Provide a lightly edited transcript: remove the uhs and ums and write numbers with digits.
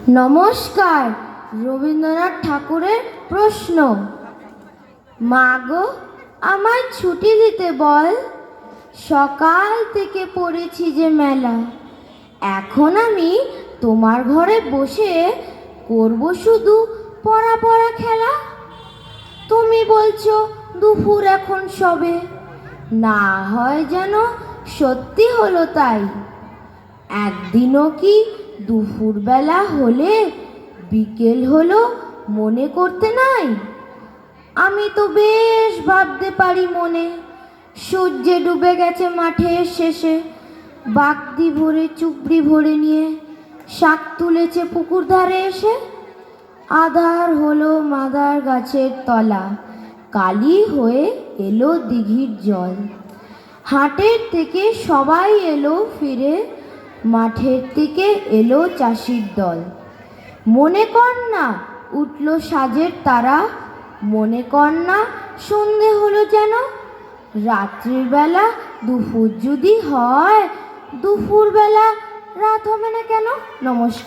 নমস্কার। রবীন্দ্রনাথ ঠাকুরের প্রশ্ন। মা গো, আমায় ছুটি দিতে বল, সকাল থেকে পড়েছি যে মেলা। এখন আমি তোমার ঘরে বসে করব শুধু পড়া পড়া খেলা। তুমি বলছো দুপুর এখন সবে, না হয় যেন সত্যি হলো তাই। একদিনও কি দুপুরবেলা হলে বিকেল হলো মনে করতে নাই? আমি তো বেশ ভাবতে পারি মনে, সূর্যে ডুবে গেছে মাঠের শেষে, বাগদি ভরে চুবড়ি ভরে নিয়ে শাক তুলেছে পুকুর ধারে এসে। আধার হলো মাদার গাছের তলা, কালি হয়ে এলো দিঘির জল। হাটের থেকে সবাই এলো ফিরে, মাঠের দিকে এলো চাষির দল। মনে কর না উঠল সাজের তারা, মনে কর না সন্ধে হলো যেন। রাত্রির বেলা দুপুর যদি হয়, দুপুরবেলা রাত হবে না কেন? নমস্কার।